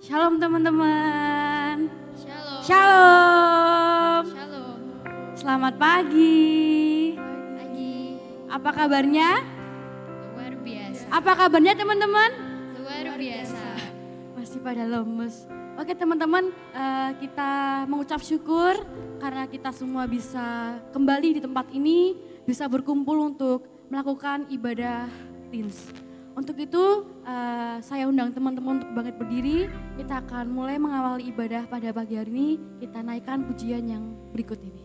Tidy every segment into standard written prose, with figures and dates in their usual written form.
Shalom teman-teman. Shalom. Shalom. Shalom. Selamat pagi. Pagi. Apa kabarnya? Luar biasa. Apa kabarnya teman-teman? Luar biasa. Masih pada lemes. Oke teman-teman, kita mengucap syukur karena kita semua bisa kembali di tempat ini, bisa berkumpul untuk melakukan ibadah teens. Untuk itu saya undang teman-teman untuk bangkit berdiri, kita akan mulai mengawali ibadah pada pagi hari ini, kita naikkan pujian yang berikut ini.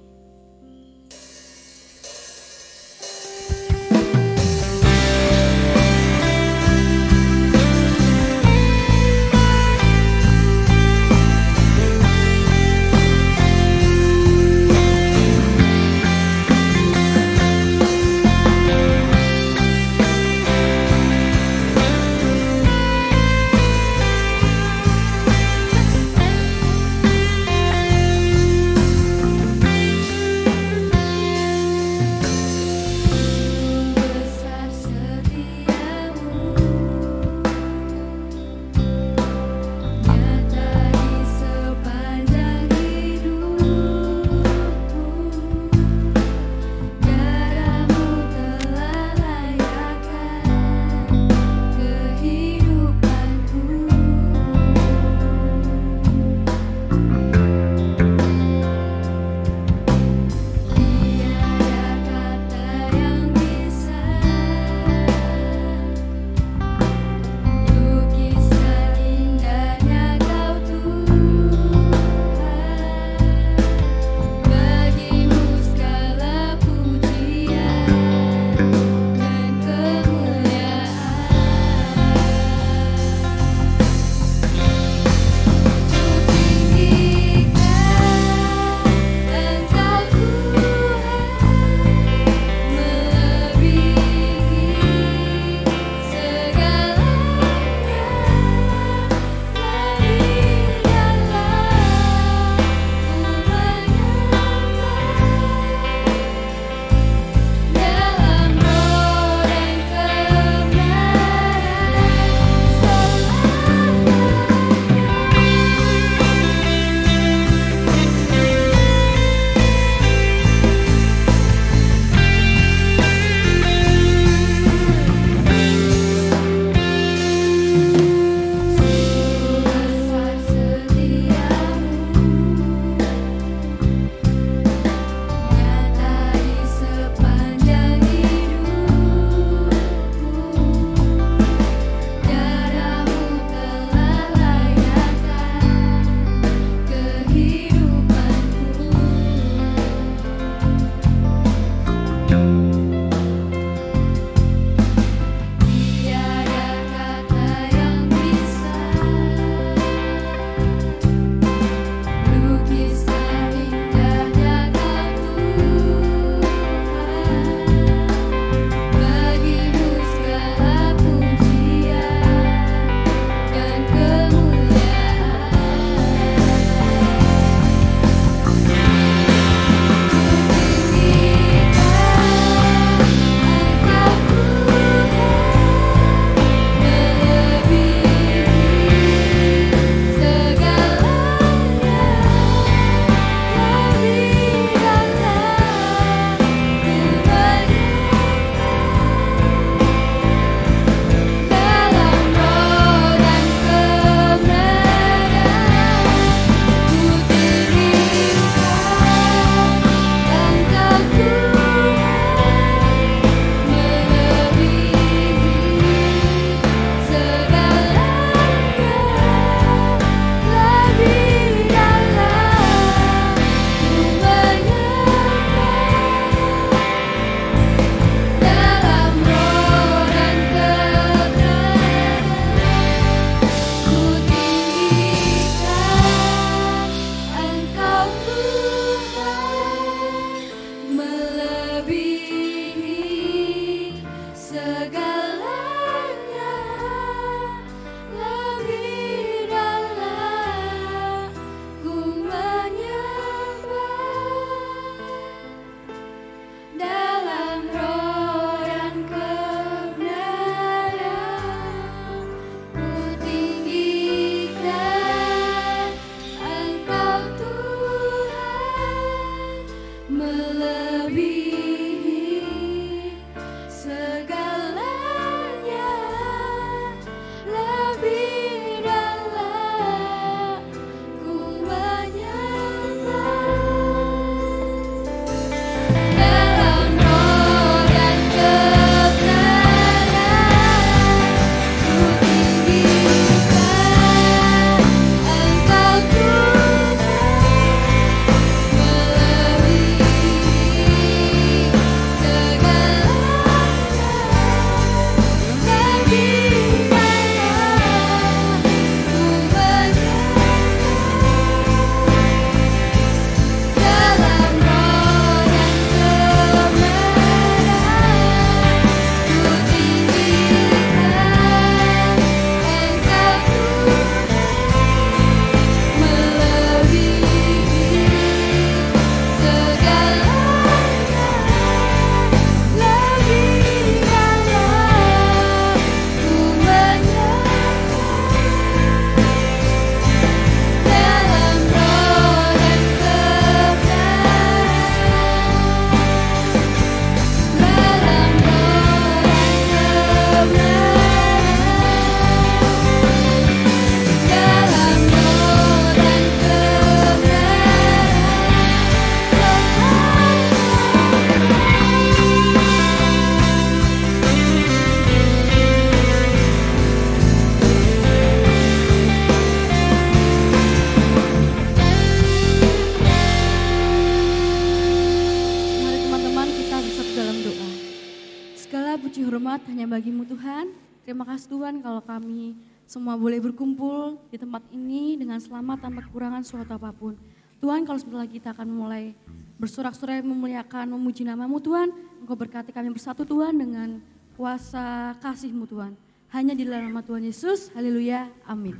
pujian hanya bagimu Tuhan. Terima kasih Tuhan kalau kami semua boleh berkumpul di tempat ini dengan selamat tanpa kekurangan suatu apapun. Tuhan, kalau sebentar lagi kita akan mulai bersorak-sorai memuliakan, memuji nama-Mu Tuhan, Engkau berkati kami bersatu Tuhan dengan kuasa kasih-Mu Tuhan. Hanya di dalam nama Tuhan Yesus, haleluya, amin.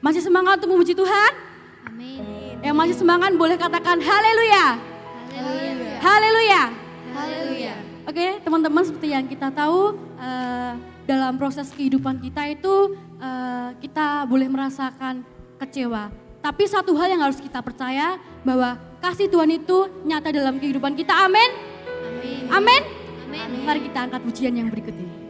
Masih semangat untuk memuji Tuhan? Amin. Yang masih semangat boleh katakan haleluya. Haleluya. Haleluya. Haleluya. Oke, teman-teman, seperti yang kita tahu dalam proses kehidupan kita itu kita boleh merasakan kecewa. Tapi satu hal yang harus kita percaya bahwa kasih Tuhan itu nyata dalam kehidupan kita. Amin. Amin. Amin. Amin. Mari kita angkat pujian yang berikut ini.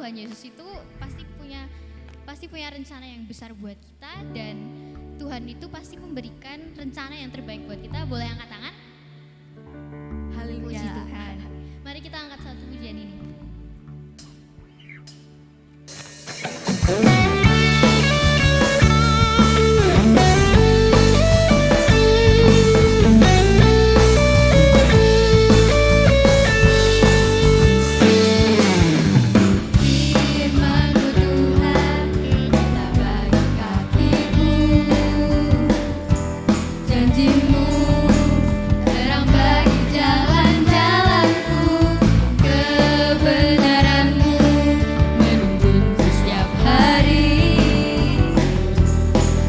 Tuhan Yesus itu pasti punya rencana yang besar buat kita, dan Tuhan itu pasti memberikan rencana yang terbaik buat kita. Boleh angkat tangan? Haleluya. Puji Tuhan. Mari kita angkat satu pujian ini. Firman-Mu Tuhan, tak bagi kakiku. Janji-Mu terang bagi jalan-jalanku. Kebenaran-Mu menuntun setiap hari.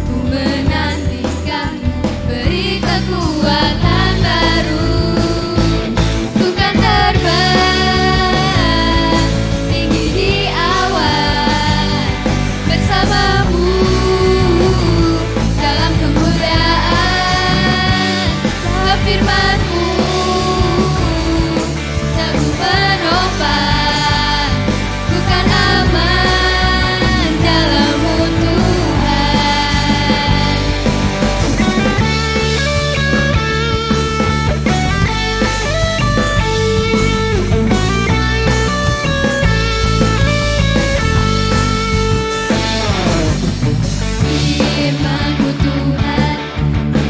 Ku menantikan, beri kekuatan baru. Ku kan terbang tinggi di awan bersamamu dalam kemuliaan. Firman-Mu teguh menopang, ku kan aman dalam-Mu Tuhan. Firman-Mu Tuhan,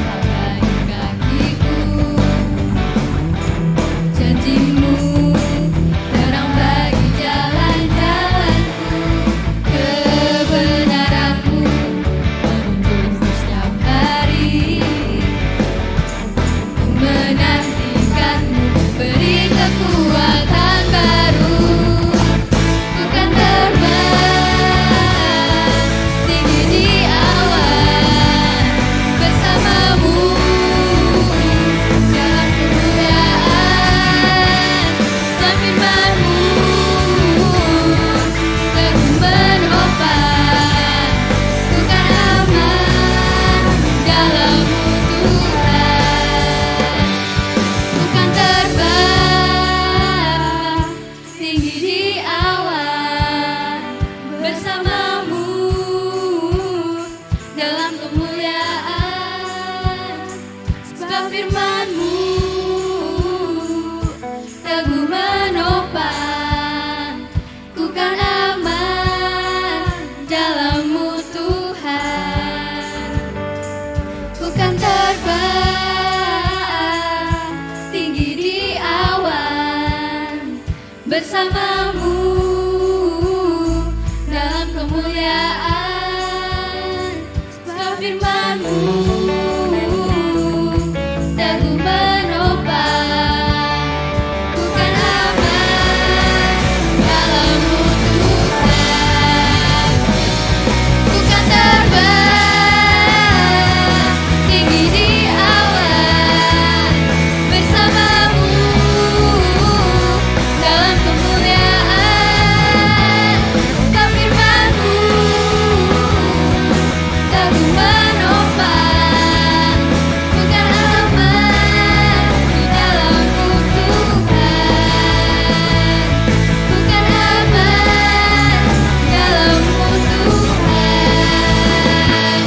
tak bagi kakiku. Janji-Mu terang bagi jalan-jalanku. Kebenaran-Mu menuntun setiap hari. Ku menantikan-Mu, beri kekuatan baru. Ku kan terbang tinggi di awan bersamamu dalam kemuliaan. Dan firman-Mu teguh menopang, ku kan aman dalam-Mu Tuhan. Ku kan terbang tinggi di awan bersamamu dalam kemuliaan. Sebab firman-Mu teguh menopang, ku kan aman dalam-Mu Tuhan. Ku kan terbang tinggi di awan bersamamu dalam kemuliaan. Sebab firman-Mu teguh menopang, ku kan aman dalam-Mu Tuhan. Ku kan terbang tinggi di awan bersamamu dalam kemuliaan. Sebab firman-Mu teguh menopang, ku kan aman di dalam-Mu Tuhan. Ku kan aman dalam-Mu Tuhan.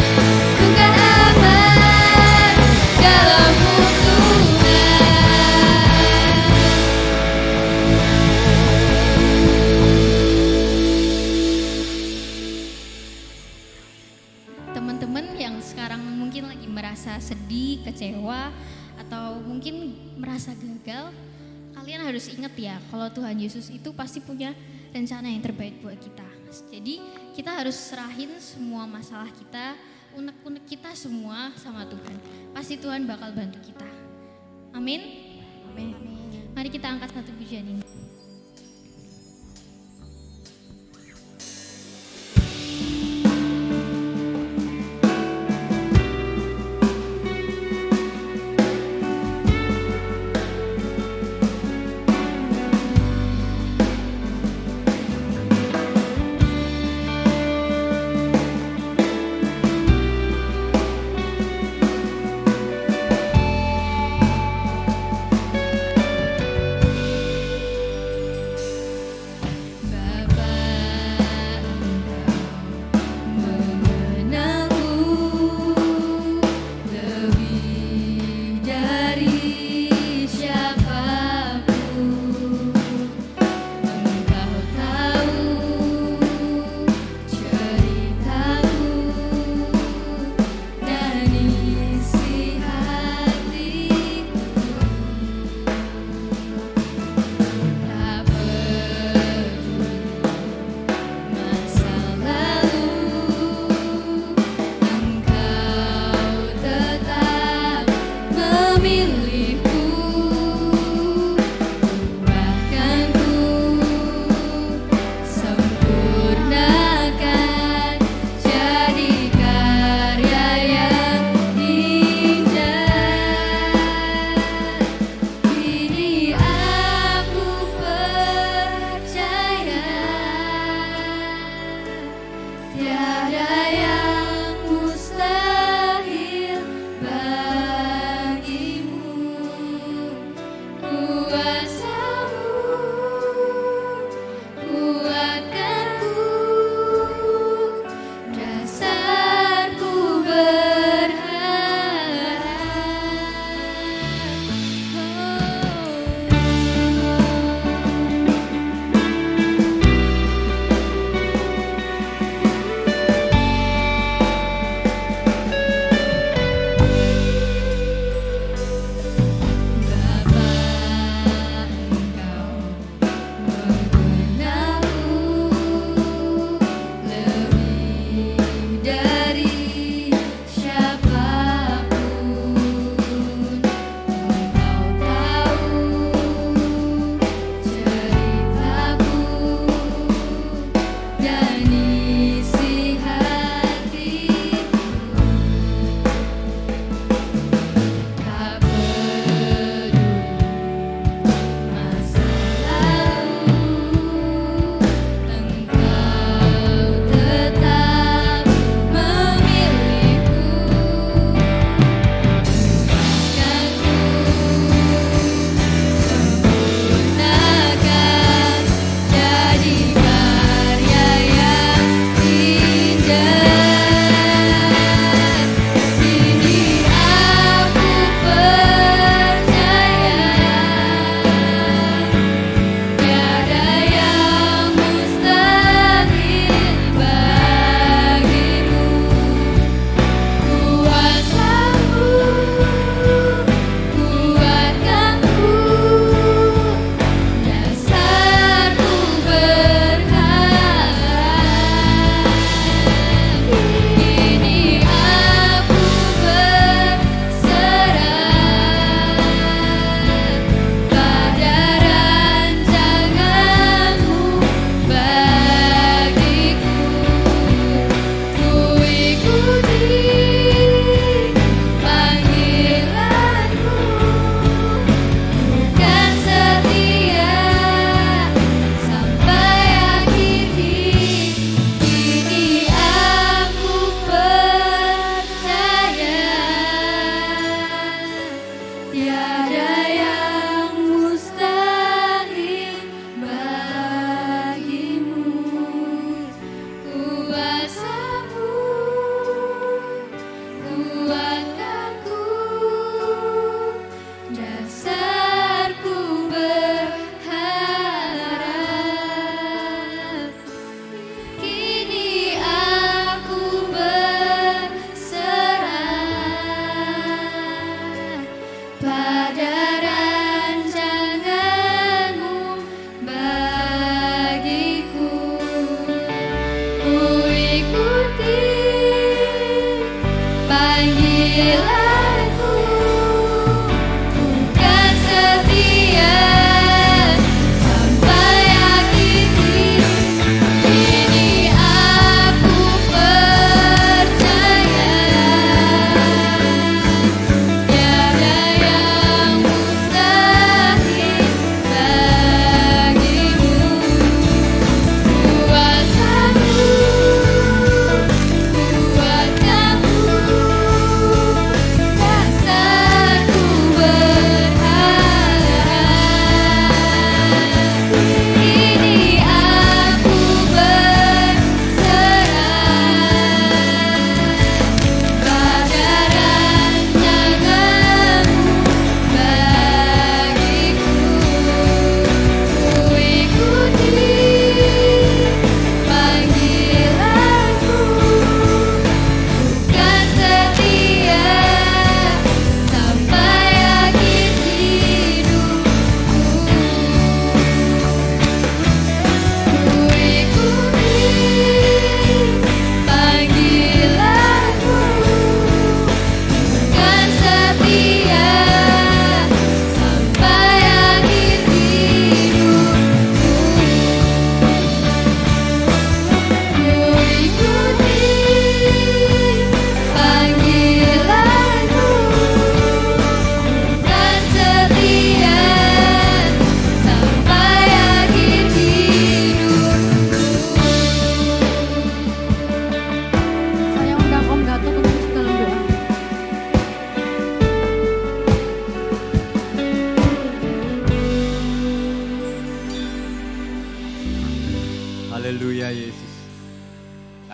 Ku kan aman dalam-Mu Tuhan. Teman-teman yang sekarang mungkin lagi merasa sedih, kecewa, atau mungkin merasa gagal, kalian harus ingat ya, kalau Tuhan Yesus itu pasti punya rencana yang terbaik buat kita. Jadi kita harus serahin semua masalah kita, unek-unek kita semua sama Tuhan. Pasti Tuhan bakal bantu kita. Amin. Amin. Mari kita angkat satu pujian ini.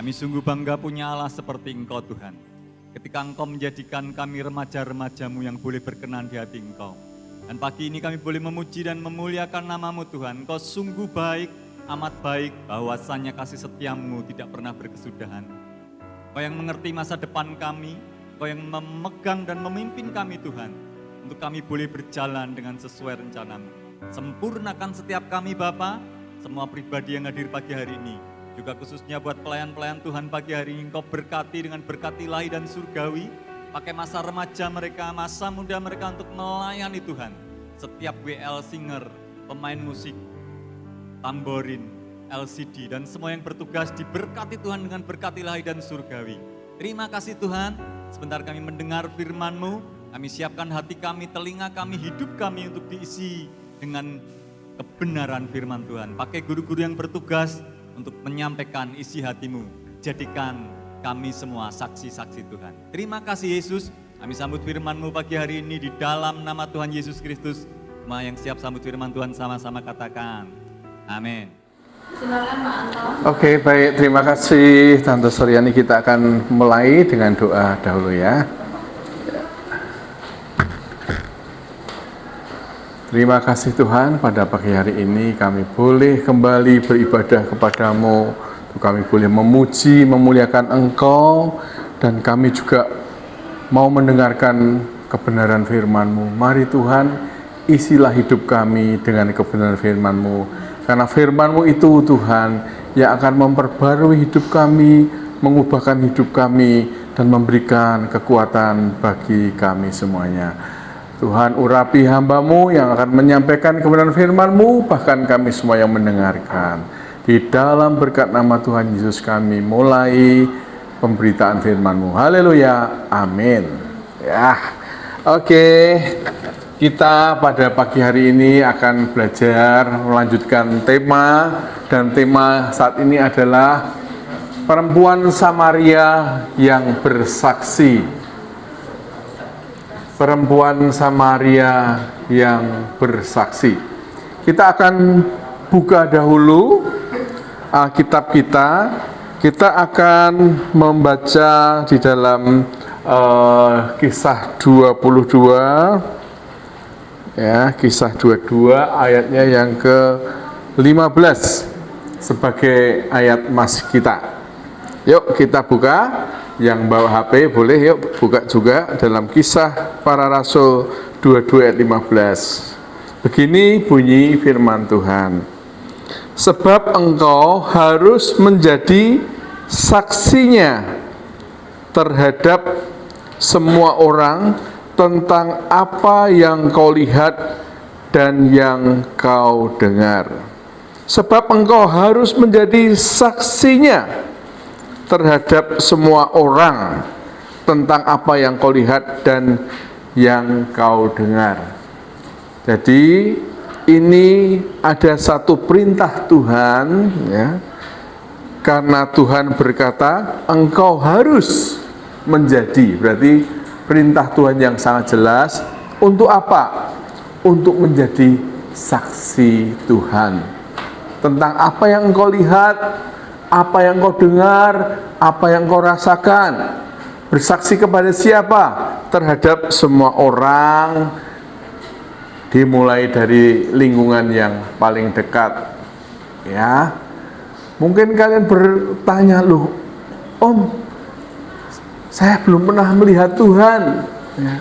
Kami sungguh bangga punya Allah seperti Engkau Tuhan. Ketika Engkau menjadikan kami remaja-remaja-Mu yang boleh berkenan di hati Engkau. Dan pagi ini kami boleh memuji dan memuliakan nama-Mu Tuhan. Engkau sungguh baik, amat baik, bahwasannya kasih setia-Mu tidak pernah berkesudahan. Engkau yang mengerti masa depan kami, Engkau yang memegang dan memimpin kami Tuhan. Untuk kami boleh berjalan dengan sesuai rencana-Mu. Sempurnakan setiap kami Bapa, semua pribadi yang hadir pagi hari ini. Juga khususnya buat pelayan-pelayan Tuhan pagi hari ini, Engkau berkati dengan berkat ilahi dan surgawi. Pakai masa remaja mereka, masa muda mereka untuk melayani Tuhan. Setiap WL singer, pemain musik, tamborin, LCD, dan semua yang bertugas diberkati Tuhan dengan berkat ilahi dan surgawi. Terima kasih Tuhan, sebentar kami mendengar firman-Mu, kami siapkan hati kami, telinga kami, hidup kami untuk diisi dengan kebenaran firman Tuhan. Pakai guru-guru yang bertugas untuk menyampaikan isi hati-Mu. Jadikan kami semua saksi-saksi Tuhan. Terima kasih Yesus, kami sambut firman-Mu pagi hari ini di dalam nama Tuhan Yesus Kristus. Semua yang siap sambut firman Tuhan sama-sama katakan, amin. Silakan Pak Anton. Oke, baik, terima kasih Tante Suryani. Kita akan mulai dengan doa dahulu ya. Terima kasih Tuhan, pada pagi hari ini kami boleh kembali beribadah kepadamu. Kami boleh memuji, memuliakan Engkau, dan kami juga mau mendengarkan kebenaran firman-Mu. Mari Tuhan, isilah hidup kami dengan kebenaran firman-Mu. Karena firman-Mu itu Tuhan yang akan memperbarui hidup kami, mengubahkan hidup kami, dan memberikan kekuatan bagi kami semuanya. Tuhan, urapi hamba-Mu yang akan menyampaikan kebenaran firman-Mu, bahkan kami semua yang mendengarkan. Di dalam berkat nama Tuhan Yesus kami mulai pemberitaan firman-Mu. Haleluya, amin. Ya, oke. Kita pada pagi hari ini akan belajar melanjutkan tema, dan tema saat ini adalah perempuan Samaria yang bersaksi. Perempuan Samaria yang bersaksi. Kita akan buka dahulu Alkitab kita. Kita akan membaca di dalam Kisah 22. Ya, Kisah 22 ayatnya yang ke-15 sebagai ayat mas kita. Yuk kita buka. Yang bawa HP boleh yuk buka juga dalam Kisah Para Rasul 22 ayat 15. Begini bunyi firman Tuhan. Sebab engkau harus menjadi saksinya terhadap semua orang tentang apa yang kau lihat dan yang kau dengar. Sebab engkau harus menjadi saksinya terhadap semua orang tentang apa yang kau lihat dan yang kau dengar. Jadi ini ada satu perintah Tuhan ya. Karena Tuhan berkata engkau harus menjadi, berarti perintah Tuhan yang sangat jelas. Untuk apa? Untuk menjadi saksi Tuhan tentang apa yang engkau lihat, apa yang kau dengar, apa yang kau rasakan. Bersaksi kepada siapa? Terhadap semua orang, dimulai dari lingkungan yang paling dekat. Ya, mungkin kalian bertanya, loh, Om, saya belum pernah melihat Tuhan. Ya.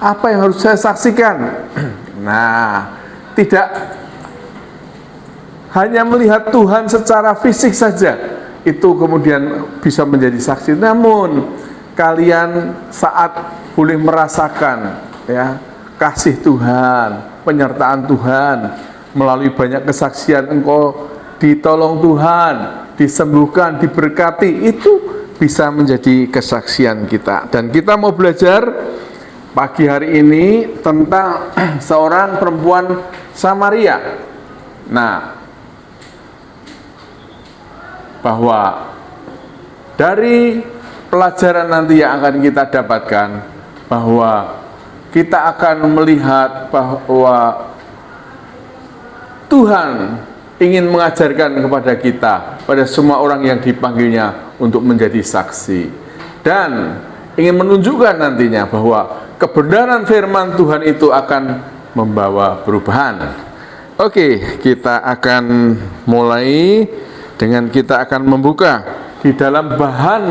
Apa yang harus saya saksikan? Nah, tidak hanya melihat Tuhan secara fisik saja, itu kemudian bisa menjadi saksi. Namun kalian saat boleh merasakan ya kasih Tuhan, penyertaan Tuhan, melalui banyak kesaksian engkau ditolong Tuhan, disembuhkan, diberkati, itu bisa menjadi kesaksian kita. Dan kita mau belajar pagi hari ini tentang seorang perempuan Samaria. Nah, bahwa dari pelajaran nanti yang akan kita dapatkan, bahwa kita akan melihat bahwa Tuhan ingin mengajarkan kepada kita, pada semua orang yang dipanggilnya untuk menjadi saksi, dan ingin menunjukkan nantinya bahwa kebenaran firman Tuhan itu akan membawa perubahan. Oke, kita akan mulai dengan kita akan membuka di dalam bahan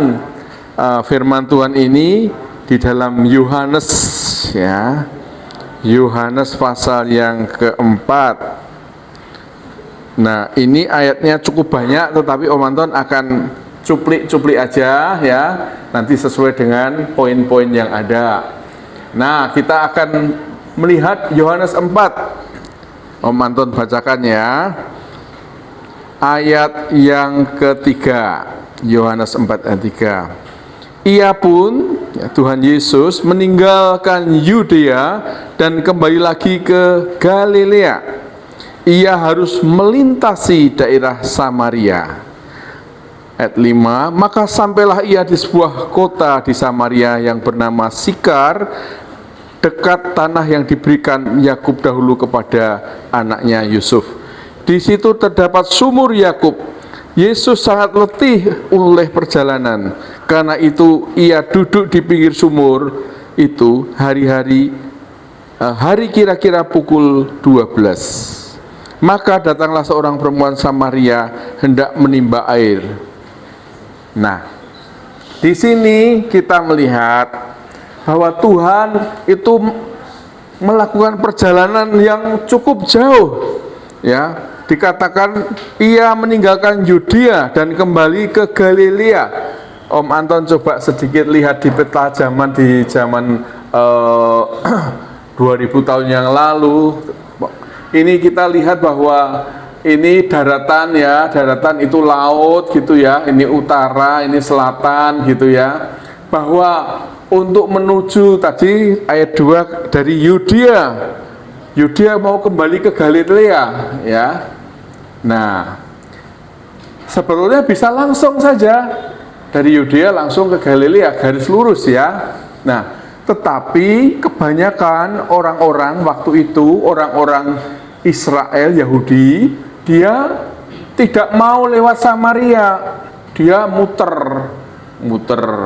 firman Tuhan ini di dalam Yohanes, ya, Yohanes pasal yang keempat. Nah, ini ayatnya cukup banyak, tetapi Om Anton akan cuplik-cuplik aja ya, nanti sesuai dengan poin-poin yang ada. Nah, kita akan melihat Yohanes 4. Om Anton bacakan ya. Ayat yang ketiga, Yohanes 4 ayat 3. Ia pun, ya, Tuhan Yesus meninggalkan Yudea dan kembali lagi ke Galilea. Ia harus melintasi daerah Samaria. Ayat 5, maka sampailah ia di sebuah kota di Samaria yang bernama Sikar, dekat tanah yang diberikan Yakub dahulu kepada anaknya Yusuf. Di situ terdapat sumur Yakub. Yesus sangat letih oleh perjalanan. Karena itu ia duduk di pinggir sumur itu hari kira-kira pukul 12. Maka datanglah seorang perempuan Samaria hendak menimba air. Nah, di sini kita melihat bahwa Tuhan itu melakukan perjalanan yang cukup jauh. Ya, dikatakan ia meninggalkan Yudea dan kembali ke Galilea. Om Anton coba sedikit lihat di peta zaman 2000 tahun yang lalu. Ini kita lihat bahwa ini daratan ya, daratan itu laut gitu ya, ini utara, ini selatan gitu ya. Bahwa untuk menuju tadi ayat 2 dari Yudea mau kembali ke Galilea ya. Nah, sebetulnya bisa langsung saja dari Yudea langsung ke Galilea, garis lurus ya. Nah, tetapi kebanyakan orang-orang waktu itu, orang-orang Israel, Yahudi, dia tidak mau lewat Samaria, dia muter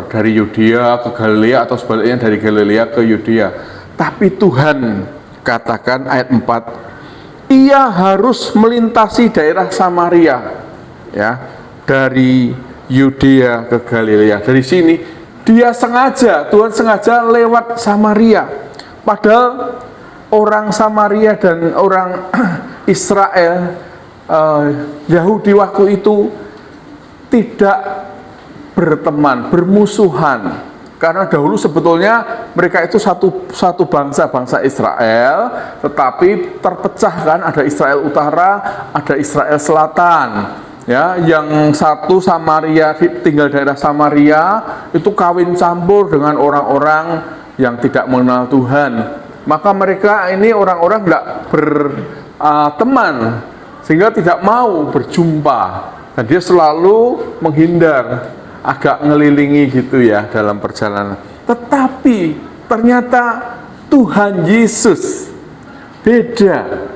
dari Yudea ke Galilea atau sebaliknya dari Galilea ke Yudea. Tapi Tuhan katakan ayat 4, ia harus melintasi daerah Samaria, ya, dari Yudea ke Galilea. Dari sini Tuhan sengaja lewat Samaria. Padahal orang Samaria dan orang Israel, Yahudi waktu itu tidak berteman, bermusuhan. Karena dahulu sebetulnya mereka itu satu bangsa Israel, tetapi terpecah kan, ada Israel Utara, ada Israel Selatan. Ya, yang satu Samaria, tinggal daerah Samaria, itu kawin campur dengan orang-orang yang tidak mengenal Tuhan. Maka mereka ini orang-orang tidak berteman, sehingga tidak mau berjumpa. Dan dia selalu menghindar, agak ngelilingi gitu ya dalam perjalanan. Tetapi ternyata Tuhan Yesus beda.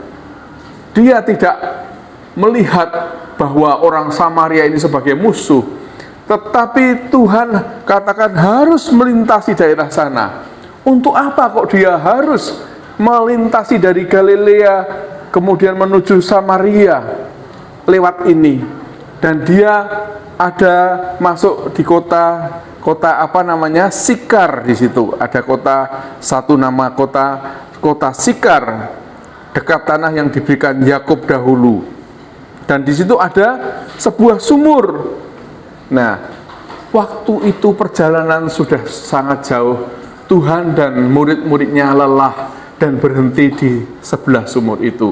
Dia tidak melihat bahwa orang Samaria ini sebagai musuh, tetapi Tuhan katakan harus melintasi daerah sana. Untuk apa kok dia harus melintasi dari Galilea kemudian menuju Samaria lewat ini? Dan dia ada masuk di kota Sikar. Di situ ada satu nama kota Sikar, dekat tanah yang diberikan Yakub dahulu. Dan di situ ada sebuah sumur. Nah, waktu itu perjalanan sudah sangat jauh. Tuhan dan murid-muridnya lelah dan berhenti di sebelah sumur itu.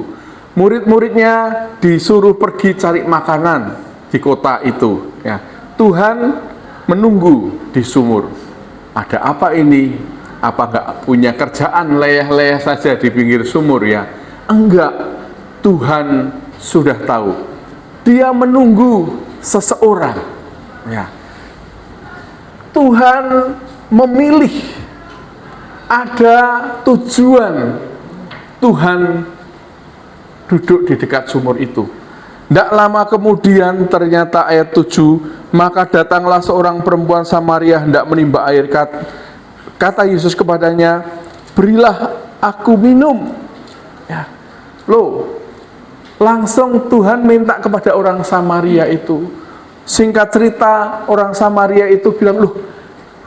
Murid-muridnya disuruh pergi cari makanan di kota itu. Ya, Tuhan menunggu di sumur. Ada apa ini? Apa enggak punya kerjaan leyeh-leyeh saja di pinggir sumur ya? Enggak. Tuhan sudah tahu. Dia menunggu seseorang. Ya. Tuhan memilih, ada tujuan Tuhan duduk di dekat sumur itu. Tidak lama kemudian ternyata ayat 7, maka datanglah seorang perempuan Samaria hendak menimba air. Kata Yesus kepadanya, berilah aku minum. Ya. Loh, langsung Tuhan minta kepada orang Samaria itu. Singkat cerita, orang Samaria itu bilang, loh,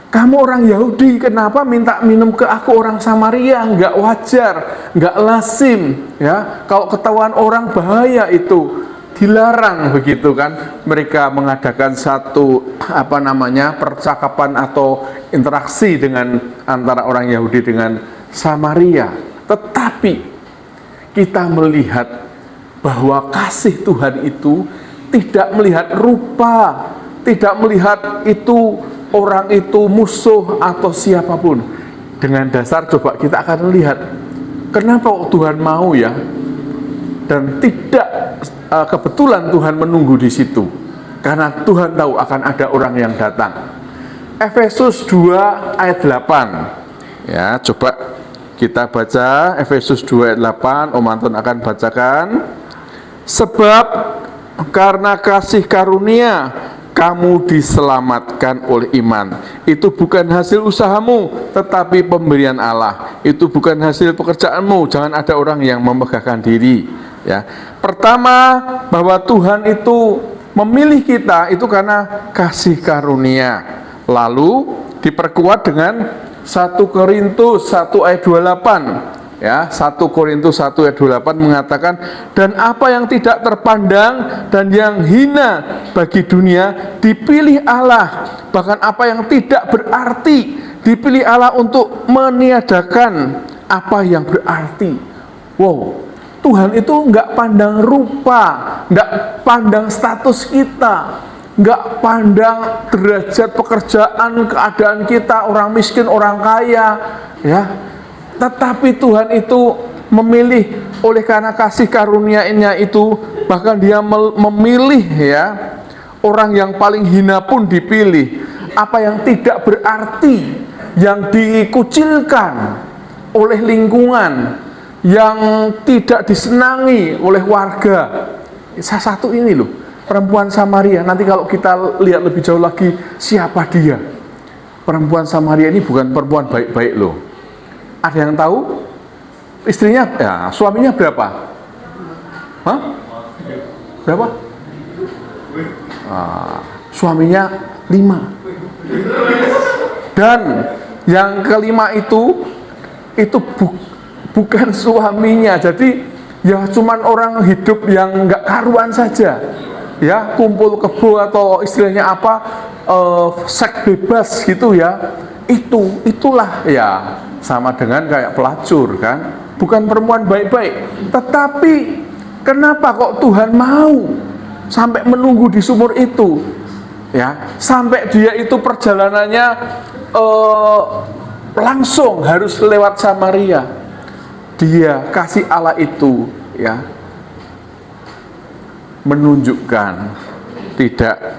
kamu orang Yahudi, kenapa minta minum ke aku orang Samaria? Enggak wajar, enggak lazim. Ya, kalau ketahuan orang bahaya itu. Dilarang begitu kan. Mereka mengadakan satu percakapan atau interaksi dengan antara orang Yahudi dengan Samaria. Tetapi kita melihat bahwa kasih Tuhan itu tidak melihat rupa, tidak melihat itu orang itu musuh atau siapapun. Dengan dasar coba kita akan lihat kenapa Tuhan mau ya, dan tidak kebetulan Tuhan menunggu di situ, karena Tuhan tahu akan ada orang yang datang. Efesus 2 ayat 8. Ya, coba kita baca Efesus 2 ayat 8. Om Anton akan bacakan. Sebab karena kasih karunia kamu diselamatkan oleh iman. Itu bukan hasil usahamu, tetapi pemberian Allah. Itu bukan hasil pekerjaanmu. Jangan ada orang yang memegahkan diri. Ya, pertama bahwa Tuhan itu memilih kita itu karena kasih karunia. Lalu diperkuat dengan 1 Korintus 1 ayat 28. Ya, 1 Korintus 1 ayat 28 mengatakan, dan apa yang tidak terpandang dan yang hina bagi dunia dipilih Allah, bahkan apa yang tidak berarti dipilih Allah untuk meniadakan apa yang berarti. Wow, Tuhan itu enggak pandang rupa, enggak pandang status kita, enggak pandang derajat pekerjaan, keadaan kita, orang miskin, orang kaya, ya. Tetapi Tuhan itu memilih oleh karena kasih karunia-Nya itu, bahkan Dia memilih ya, orang yang paling hina pun dipilih, apa yang tidak berarti, yang dikucilkan oleh lingkungan, yang tidak disenangi oleh warga. Salah satu ini loh, perempuan Samaria. Nanti kalau kita lihat lebih jauh lagi, siapa dia? Perempuan Samaria ini bukan perempuan baik-baik loh. Ada yang tahu? Istrinya, ya, suaminya berapa? Hah? Berapa? Suaminya 5. Dan yang kelima itu bukan suaminya. Jadi ya cuman orang hidup yang nggak karuan saja. Ya, kumpul kebo atau istilahnya apa, seks bebas gitu ya. Itulah ya, sama dengan kayak pelacur kan. Bukan perempuan baik-baik. Tetapi kenapa kok Tuhan mau sampai menunggu di sumur itu? Ya, sampai dia itu perjalanannya langsung harus lewat Samaria. Dia kasih Allah itu ya menunjukkan tidak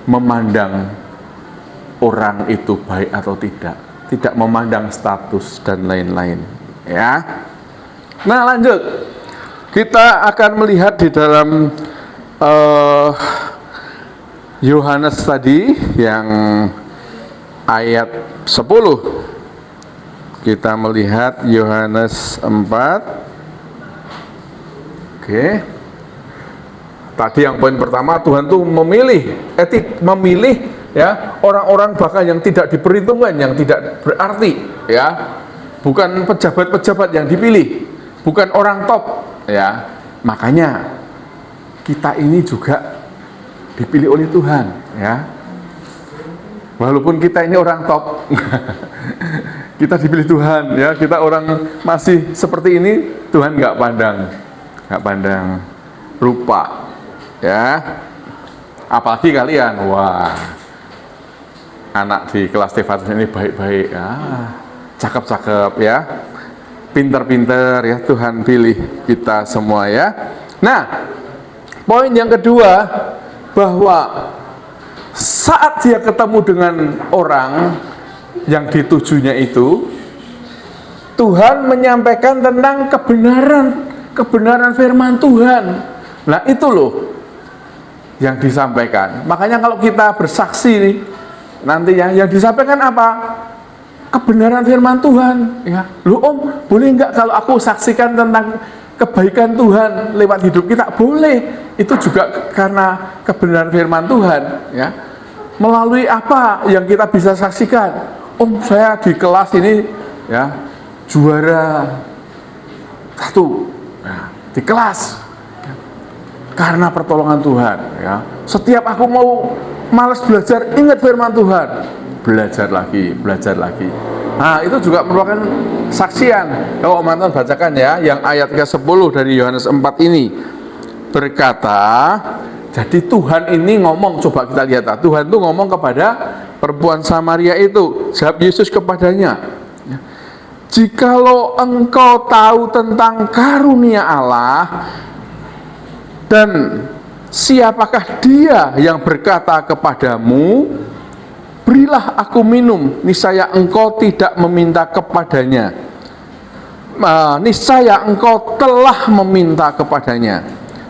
memandang orang itu baik atau tidak memandang status dan lain-lain ya. Nah, lanjut. Kita akan melihat di dalam Yohanes tadi yang ayat 10. Kita melihat Yohanes 4. Oke. Tadi yang poin pertama, Tuhan tuh memilih ya orang-orang bahkan yang tidak diperhitungkan, yang tidak berarti ya. Bukan pejabat-pejabat yang dipilih, bukan orang top ya. Makanya kita ini juga dipilih oleh Tuhan ya. Walaupun kita ini orang top kita dipilih Tuhan ya, kita orang masih seperti ini, Tuhan nggak pandang rupa ya. Apalagi kalian, wah, anak di kelas Stefanus ini baik-baik ya, cakep-cakep ya, pinter-pinter ya, Tuhan pilih kita semua ya. Nah, poin yang kedua, bahwa saat dia ketemu dengan orang yang ditujunya itu, Tuhan menyampaikan tentang kebenaran firman Tuhan. Nah itu loh yang disampaikan. Makanya kalau kita bersaksi nih, nantinya yang disampaikan apa? Kebenaran firman Tuhan. Ya, loh Om, boleh nggak kalau aku saksikan tentang kebaikan Tuhan lewat hidup kita? Boleh. Itu juga karena kebenaran firman Tuhan. Ya, melalui apa yang kita bisa saksikan? Om, saya di kelas ini ya juara 1 ya, di kelas karena pertolongan Tuhan. Ya, setiap aku mau malas belajar, ingat firman Tuhan, belajar lagi, belajar lagi. Nah itu juga merupakan saksian. Kalau Om Anton bacakan ya, yang ayat ke-10 dari Yohanes 4 ini berkata, jadi Tuhan ini ngomong, coba kita lihat, Tuhan itu ngomong kepada perempuan Samaria itu. Jawab Yesus kepadanya, jikalau engkau tahu tentang karunia Allah dan siapakah dia yang berkata kepadamu, berilah aku minum, niscaya engkau tidak meminta kepadanya. Niscaya engkau telah meminta kepadanya,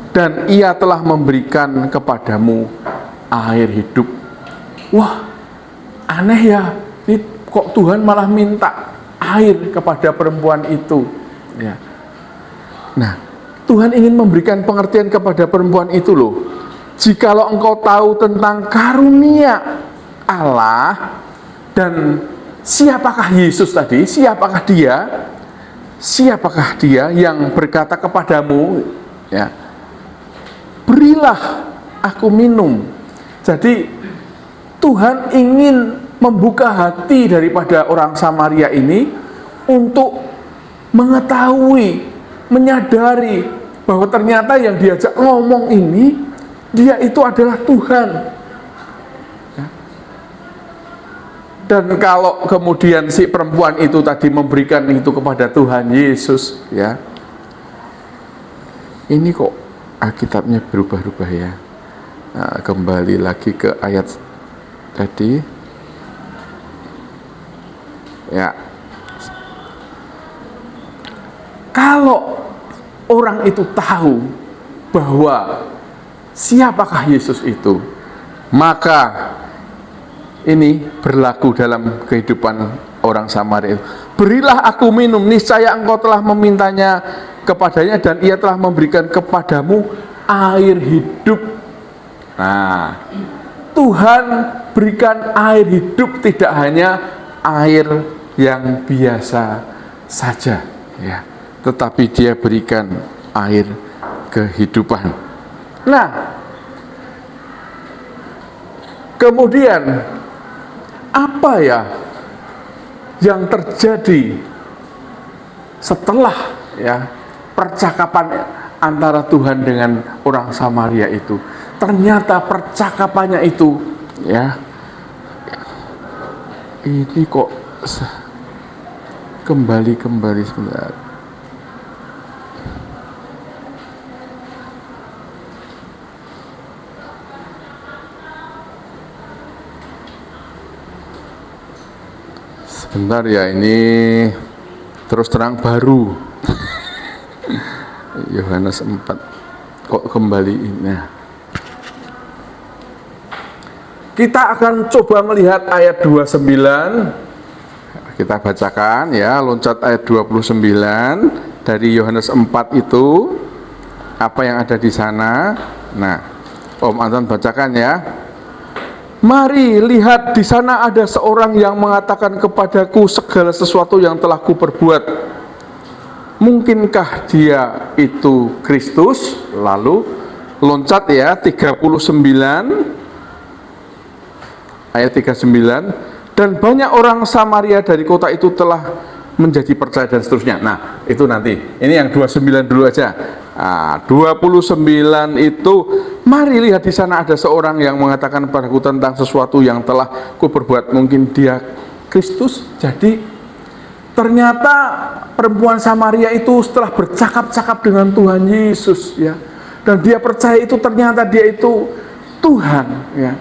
dan ia telah memberikan kepadamu air hidup. Wah, aneh ya, ini kok Tuhan malah minta air kepada perempuan itu. Ya. Nah, Tuhan ingin memberikan pengertian kepada perempuan itu loh. Jikalau engkau tahu tentang karunia Allah dan siapakah Yesus tadi, siapakah dia yang berkata kepadamu, ya, berilah aku minum. Jadi Tuhan ingin membuka hati daripada orang Samaria ini untuk mengetahui, menyadari bahwa ternyata yang diajak ngomong ini, dia itu adalah Tuhan. Dan kalau kemudian si perempuan itu tadi memberikan itu kepada Tuhan Yesus, ya, ini kok Alkitabnya berubah-ubah ya. Nah, kembali lagi ke ayat tadi, ya. Kalau orang itu tahu bahwa siapakah Yesus itu, maka ini berlaku dalam kehidupan orang Samaria. Berilah aku minum, niscaya engkau telah memintanya kepadanya, dan ia telah memberikan kepadamu air hidup. Nah, Tuhan berikan air hidup, tidak hanya air yang biasa saja, ya, tetapi dia berikan air kehidupan. Nah, kemudian apa ya yang terjadi setelah ya percakapan antara Tuhan dengan orang Samaria itu? Ternyata percakapannya itu, ya, ini kok kembali sebentar. Sebentar ya, ini terus terang baru. Yohanes 4 kok kembali ini. Nah, kita akan coba melihat ayat 29. Kita bacakan ya, loncat ayat 29 dari Yohanes 4 itu. Apa yang ada di sana? Nah, Om Anton bacakan ya. Mari lihat, di sana ada seorang yang mengatakan kepadaku segala sesuatu yang telah kuperbuat. Mungkinkah dia itu Kristus? Lalu loncat ya 39 ayat 39, dan banyak orang Samaria dari kota itu telah menjadi percaya, dan seterusnya. Nah, itu nanti. Ini yang 29 dulu aja. Nah, 29 itu, mari lihat di sana ada seorang yang mengatakan padaku tentang sesuatu yang telah kuperbuat. Mungkin dia Kristus. Jadi ternyata perempuan Samaria itu setelah bercakap-cakap dengan Tuhan Yesus, ya, dan dia percaya itu ternyata dia itu Tuhan, ya.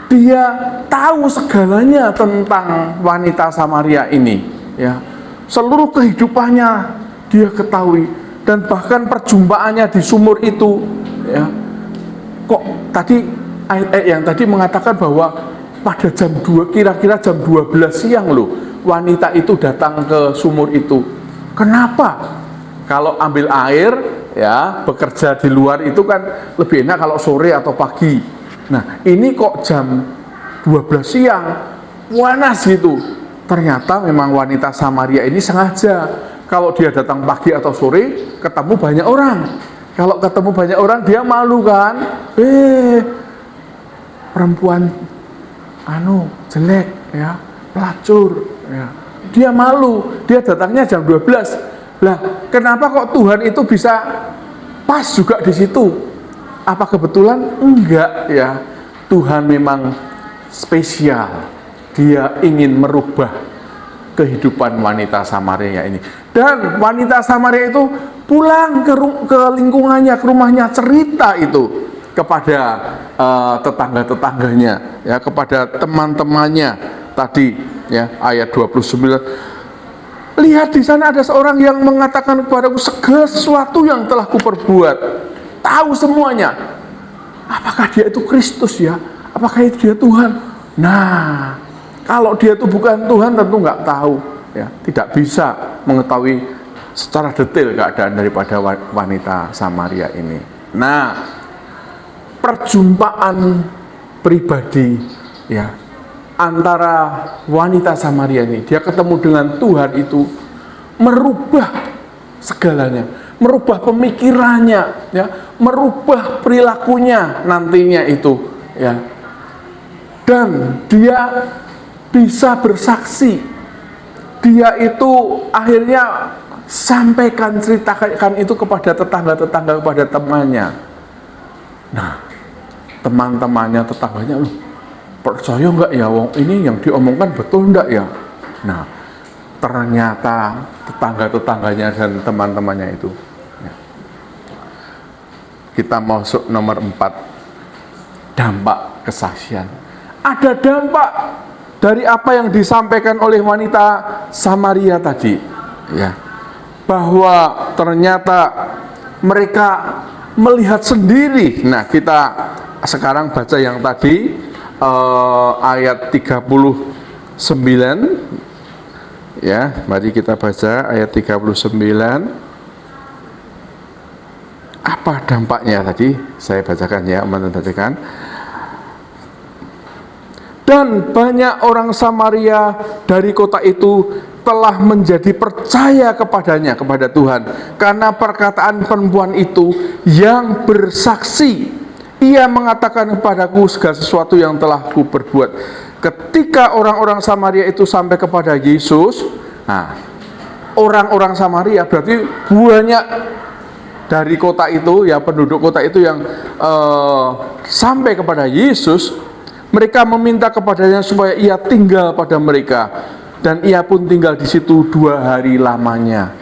Dia tahu segalanya tentang wanita Samaria ini, ya. Seluruh kehidupannya dia ketahui, dan bahkan perjumpaannya di sumur itu, ya. Kok tadi ayat yang tadi mengatakan bahwa pada jam 2, kira-kira jam 12 siang loh, wanita itu datang ke sumur itu. Kenapa? Kalau ambil air, ya, bekerja di luar itu kan lebih enak kalau sore atau pagi. Nah, ini kok jam 12 siang, panas gitu. Ternyata memang wanita Samaria ini sengaja. Kalau dia datang pagi atau sore, ketemu banyak orang. Kalau ketemu banyak orang, dia malu kan? Perempuan jelek, ya, pelacur, ya. Dia malu, dia datangnya jam 12. Lah, kenapa kok Tuhan itu bisa pas juga di situ? Apa kebetulan? Enggak, ya. Tuhan memang spesial. Dia ingin merubah kehidupan wanita Samaria ini. Dan wanita Samaria itu pulang ke lingkungannya, ke rumahnya, cerita itu kepada tetangga-tetangganya, ya, kepada teman-temannya tadi, ya, ayat 29. Lihat di sana ada seorang yang mengatakan kepadaku segala sesuatu yang telah kuperbuat. Tahu semuanya. Apakah dia itu Kristus, ya? Apakah itu dia Tuhan? Nah, kalau dia itu bukan Tuhan tentu nggak tahu, ya, tidak bisa mengetahui secara detail keadaan daripada wanita Samaria ini. Nah, perjumpaan pribadi, ya, antara wanita Samaria ini, dia ketemu dengan Tuhan itu merubah segalanya, merubah pemikirannya, ya, merubah perilakunya nantinya itu, ya. Dan dia bisa bersaksi. Dia itu akhirnya ceritakan itu kepada tetangga-tetangga, kepada temannya. Nah, teman-temannya, tetangganya, loh, percaya nggak ya, wong ini yang diomongkan betul nggak ya? Nah, ternyata tetangga-tetangganya dan teman-temannya itu, ya. Kita masuk nomor 4, dampak kesaksian. Ada dampak dari apa yang disampaikan oleh wanita Samaria tadi, ya, bahwa ternyata mereka melihat sendiri. Nah, kita sekarang baca yang tadi, ayat 39, ya, mari kita baca ayat 39. Apa dampaknya tadi? Saya bacakan, ya, menandakan. Dan banyak orang Samaria dari kota itu telah menjadi percaya kepadanya, kepada Tuhan, karena perkataan perempuan itu yang bersaksi. Ia mengatakan kepadaku segala sesuatu yang telah kuperbuat. Ketika orang-orang Samaria itu sampai kepada Yesus, nah, orang-orang Samaria berarti banyak dari kota itu, ya, penduduk kota itu yang sampai kepada Yesus. Mereka meminta kepadanya supaya ia tinggal pada mereka, dan ia pun tinggal di situ 2 hari lamanya.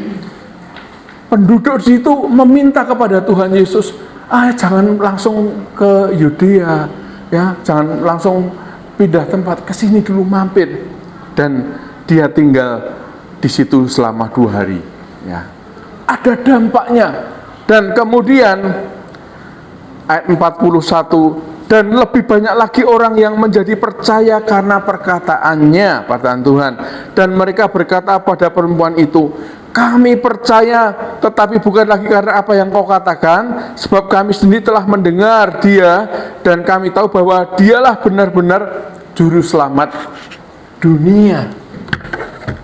Penduduk di situ meminta kepada Tuhan Yesus, jangan langsung ke Yudea, ya, jangan langsung pindah tempat, ke sini dulu mampir. Dan dia tinggal di situ selama 2 hari, ya. Ada dampaknya. Dan kemudian ayat 41, dan lebih banyak lagi orang yang menjadi percaya karena perkataannya, perkataan Tuhan. Dan mereka berkata pada perempuan itu, kami percaya, tetapi bukan lagi karena apa yang kau katakan, sebab kami sendiri telah mendengar dia, dan kami tahu bahwa dialah benar-benar juru selamat dunia.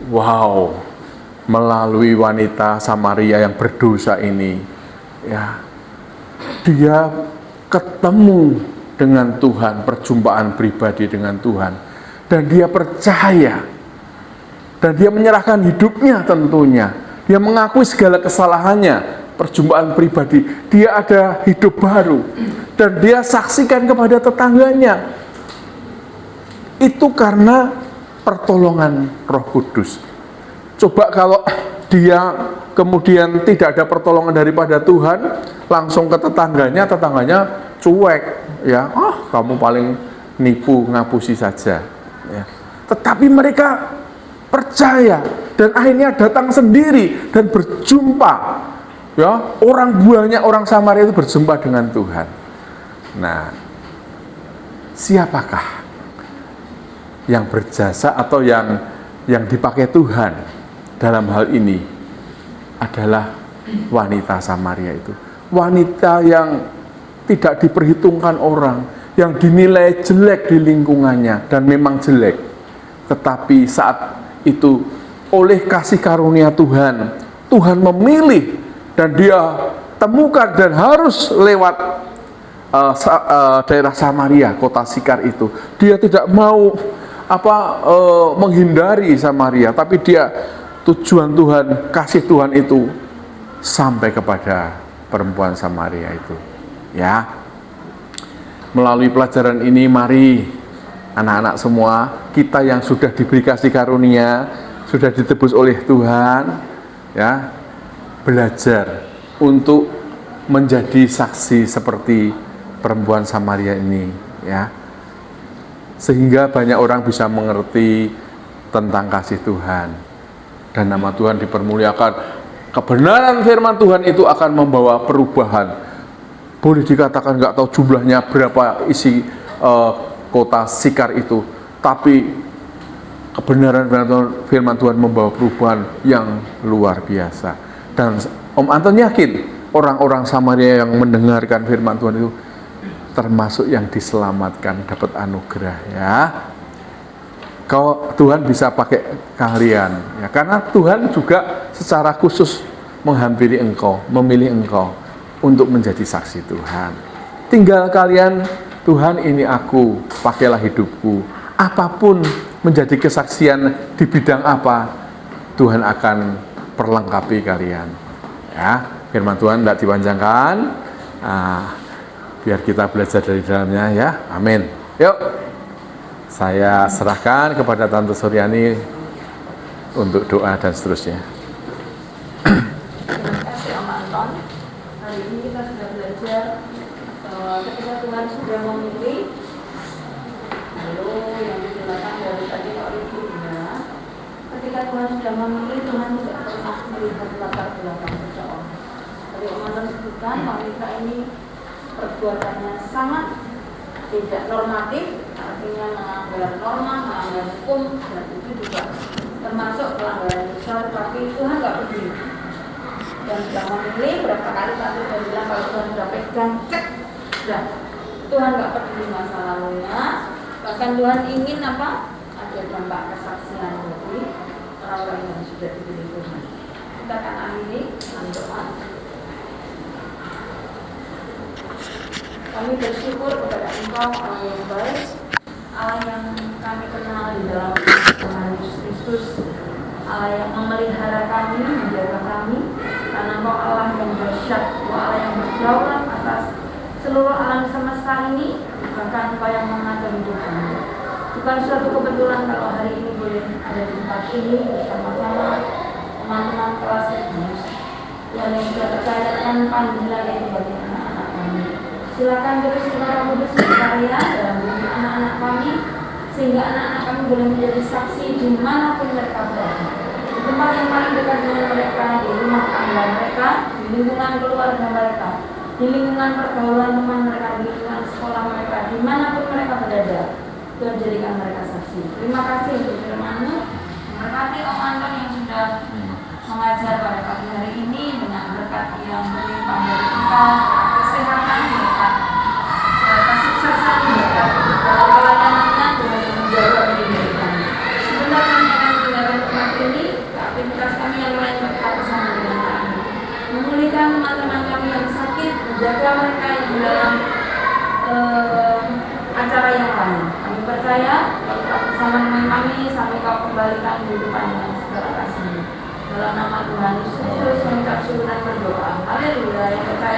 Wow, melalui wanita Samaria yang berdosa ini, ya, dia ketemu dengan Tuhan, perjumpaan pribadi dengan Tuhan, dan dia percaya, dan dia menyerahkan hidupnya tentunya. Dia mengakui segala kesalahannya, perjumpaan pribadi. Dia ada hidup baru, dan dia saksikan kepada tetangganya. Itu karena pertolongan Roh Kudus. Coba kalau dia kemudian tidak ada pertolongan daripada Tuhan, langsung ke tetangganya cuek, ya, kamu paling nipu, ngapusi saja, ya. Tetapi mereka percaya, dan akhirnya datang sendiri dan berjumpa Ya, banyak orang Samaria itu berjumpa dengan Tuhan. Nah, siapakah yang berjasa atau yang dipakai Tuhan dalam hal ini? Adalah wanita Samaria itu. Wanita yang tidak diperhitungkan orang, yang dinilai jelek di lingkungannya, dan memang jelek. Tetapi saat itu oleh kasih karunia Tuhan, Tuhan memilih dan dia temukan dan harus lewat daerah Samaria, kota Sikar itu. Dia tidak mau menghindari Samaria, tapi dia tujuan Tuhan, kasih Tuhan itu sampai kepada perempuan Samaria itu. Ya. Melalui pelajaran ini mari anak-anak semua, kita yang sudah diberi kasih karunia, sudah ditebus oleh Tuhan, ya, belajar untuk menjadi saksi seperti perempuan Samaria ini, ya. Sehingga banyak orang bisa mengerti tentang kasih Tuhan dan nama Tuhan dipermuliakan. Kebenaran firman Tuhan itu akan membawa perubahan. Boleh dikatakan nggak tahu jumlahnya berapa isi kota Sikar itu, tapi kebenaran firman Tuhan membawa perubahan yang luar biasa. Dan Om Anton yakin orang-orang Samaria yang mendengarkan firman Tuhan itu termasuk yang diselamatkan, dapat anugerah, ya. Tuhan bisa pakai kalian, ya, karena Tuhan juga secara khusus menghampiri engkau, memilih engkau untuk menjadi saksi Tuhan. Tinggal kalian, Tuhan ini aku, pakailah hidupku. Apapun menjadi kesaksian di bidang apa, Tuhan akan perlengkapi kalian. Ya, firman Tuhan tidak dipanjangkan. Biar kita belajar dari dalamnya, ya. Amin. Yuk, saya serahkan kepada Tante Suryani untuk doa dan seterusnya. Terima kasih Om Anton. Hari ini kita sudah belajar ketika Tuhan sudah memilih, lalu yang dijelaskan dari tadi oleh Ibu Dina, ketika Tuhan sudah memilih, Tuhan tidak pernah melihat latar belakang seseorang. Tadi Om Anton sebutkan wanita ini perbuatannya sangat tidak normatif, artinya melanggar norma, melanggar hukum, dan itu juga termasuk pelanggaran besar, tapi Tuhan nggak peduli. Dan sudah memilih, berapa kali Tante sudah bilang kalau Tuhan sudah pegang, cek, sudah. Tuhan nggak peduli masa lalunya, bahkan Tuhan ingin apa? Ada dampak kesaksian bagi orang-orang yang sudah dipilih Tuhan. Kita akan akhiri dengan doa. Kami bersyukur kepada Engkau, Allah yang baik, Allah yang kami kenal di dalam Tuhan Yesus Kristus, Allah yang memelihara kami, menjaga kami, karena Engkau Allah yang dahsyat, Engkau Allah yang berdaulat atas seluruh alam semesta ini, bahkan Engkau yang mengatur hidup kami. Bukan suatu kebetulan kalau hari ini boleh ada di tempat ini bersama-sama teman-teman kelas Kristus yang sudah percayakan panggilan itu bagi anak-anak kami. Silakan terus Roh Kudus berkarya dalam diri anak-anak kami, sehingga anak-anak kami boleh menjadi saksi dimanapun mereka berada, di tempat yang paling dekat dengan mereka, di rumah tangga mereka, di lingkungan keluarga mereka, di lingkungan pergaulan teman mereka, di lingkungan sekolah mereka, dimanapun mereka berada. Tuhan jadikan mereka saksi. Terima kasih untuk firman-Mu. Berkati Om Anton yang sudah mengajar pada pagi hari ini dengan berkat yang berlimpah dari Engkau, kesehatan, berkat kesuksesan, berkat dalam pelayanannya, Tuhan yang menjaga diri kami. Sebentar kami akan meninggalkan tempat ini, aktivitas kami yang lain tetap bersama dengan kami. Memulihkan teman-teman kami yang sakit, menjaga mereka yang dalam acara yang lain. Kami percaya kalau tetap bersama dengan kami sampai Kau kembalikan kehidupan dengan segala kasih. Dalam nama Tuhan Yesus Kristus mengucap syukur dan berdoa. Haleluya. Yang percaya